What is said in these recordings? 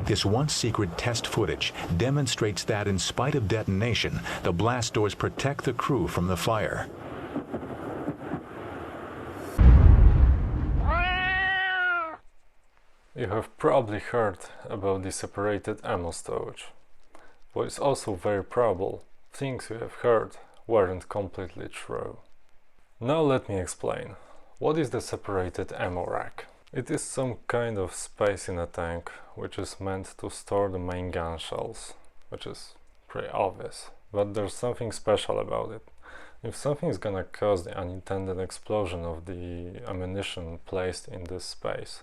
This once secret test footage demonstrates that in spite of detonation, the blast doors protect the crew from the fire. You have probably heard about the separated ammo storage, but it's also very probable things you have heard weren't completely true. Now let me explain. What is the separated ammo rack? It is some kind of space in a tank which is meant to store the main gun shells, which is pretty obvious. But there's something special about it. If something is gonna cause the unintended explosion of the ammunition placed in this space,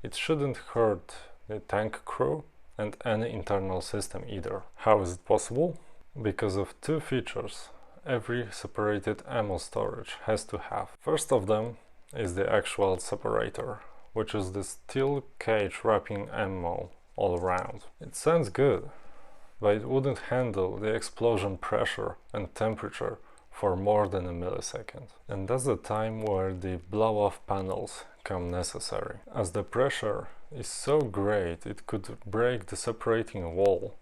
it shouldn't hurt the tank crew and any internal system either. How is it possible? Because of two features every separated ammo storage has to have. First of them is the actual separator, which is the steel cage wrapping ammo all around. It sounds good, but it wouldn't handle the explosion pressure and temperature for more than a millisecond. And that's the time where the blow-off panels come necessary. As the pressure is so great it could break the separating wall,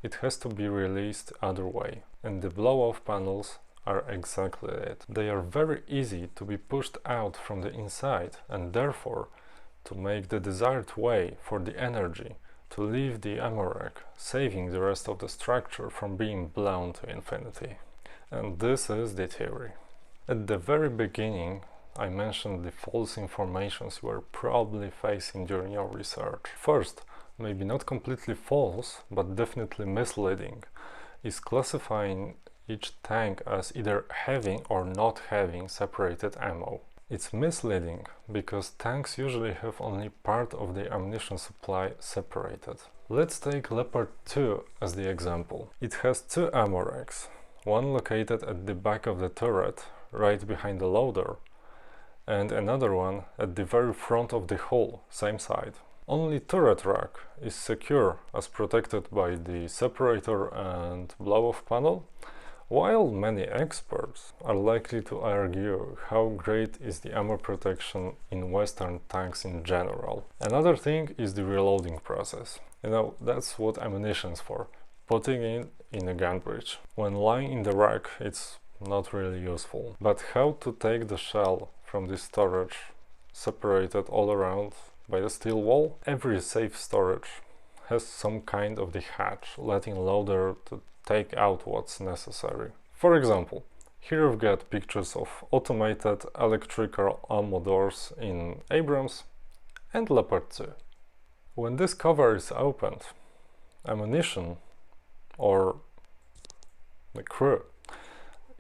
it has to be released other way. And the blow-off panels are exactly it. They are very easy to be pushed out from the inside and therefore to make the desired way for the energy to leave the ammo rack, saving the rest of the structure from being blown to infinity. And this is the theory. At the very beginning, I mentioned the false informations you were probably facing during your research. First, maybe not completely false, but definitely misleading, is classifying each tank as either having or not having separated ammo. It's misleading because tanks usually have only part of the ammunition supply separated. Let's take Leopard 2 as the example. It has two ammo racks, one located at the back of the turret, right behind the loader, and another one at the very front of the hull, same side. Only turret rack is secure as protected by the separator and blow-off panel, while many experts are likely to argue how great is the ammo protection in Western tanks in general. Another thing is the reloading process. You know, that's what ammunition's for, putting it in a gun breech. When lying in the rack, it's not really useful. But how to take the shell from the storage separated all around by the steel wall? Every safe storage has some kind of the hatch, letting loader to take out what's necessary. For example, here we've got pictures of automated electrical ammo doors in Abrams and Leopard 2. When this cover is opened, ammunition, or the crew,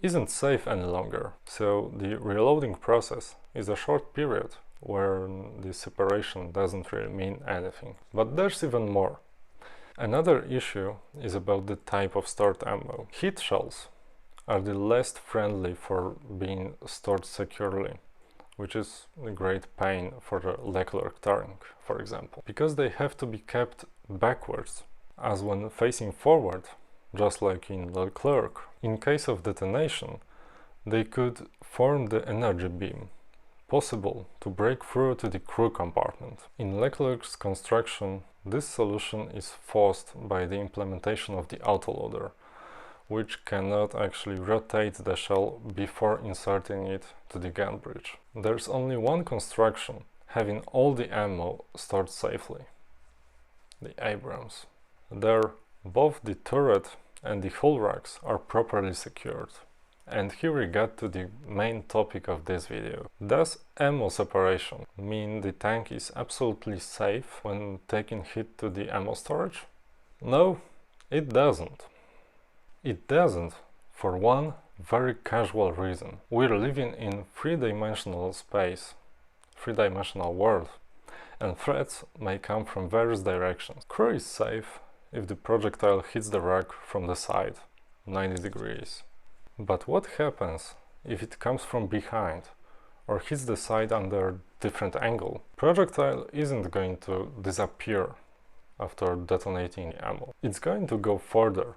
isn't safe any longer, so the reloading process is a short period where the separation doesn't really mean anything. But there's even more. Another issue is about the type of stored ammo. Heat shells are the least friendly for being stored securely, which is a great pain for the Leclerc tank, for example, because they have to be kept backwards, as when facing forward, just like in Leclerc. In case of detonation, they could form the energy beam, possible to break through to the crew compartment. In Leclerc's construction, this solution is forced by the implementation of the autoloader, which cannot actually rotate the shell before inserting it to the gun breech. There's only one construction having all the ammo stored safely: the Abrams. There, both the turret and the hull racks are properly secured. And here we get to the main topic of this video. Does ammo separation mean the tank is absolutely safe when taking hit to the ammo storage? No, it doesn't. It doesn't for one very casual reason. We're living in three-dimensional space, three-dimensional world, and threats may come from various directions. Crew is safe if the projectile hits the rack from the side, 90 degrees. But what happens if it comes from behind or hits the side under a different angle? Projectile isn't going to disappear after detonating the ammo. It's going to go further,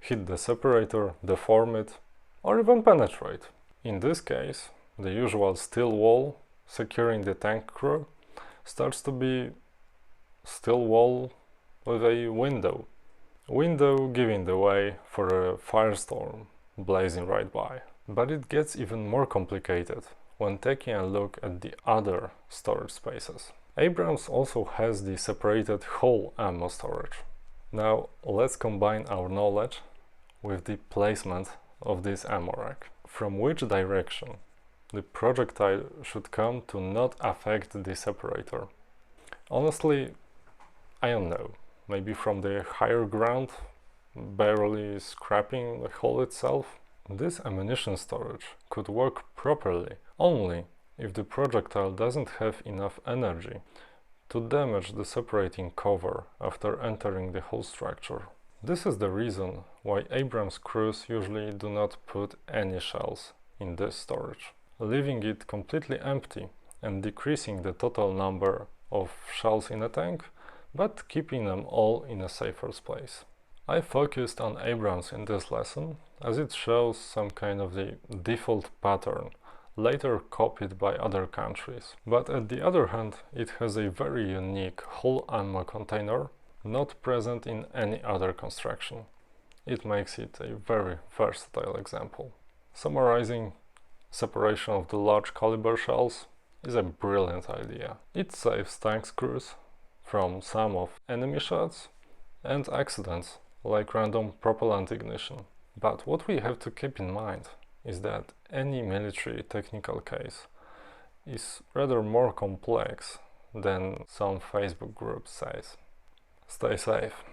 hit the separator, deform it, or even penetrate. In this case, the usual steel wall securing the tank crew starts to be steel wall with a window. Window giving the way for a firestorm blazing right by. But it gets even more complicated when taking a look at the other storage spaces. Abrams also has the separated whole ammo storage. Now let's combine our knowledge with the placement of this ammo rack. From which direction the projectile should come to not affect the separator? Honestly, I don't know. Maybe from the higher ground, barely scraping the hull itself? This ammunition storage could work properly only if the projectile doesn't have enough energy to damage the separating cover after entering the hull structure. This is the reason why Abrams crews usually do not put any shells in this storage, leaving it completely empty and decreasing the total number of shells in a tank, but keeping them all in a safer place. I focused on Abrams in this lesson as it shows some kind of the default pattern later copied by other countries. But at the other hand, it has a very unique whole ammo container not present in any other construction. It makes it a very versatile example. Summarizing, separation of the large caliber shells is a brilliant idea. It saves tank crews from some of enemy shots and accidents like random propellant ignition. But what we have to keep in mind is that any military technical case is rather more complex than some Facebook group says. Stay safe.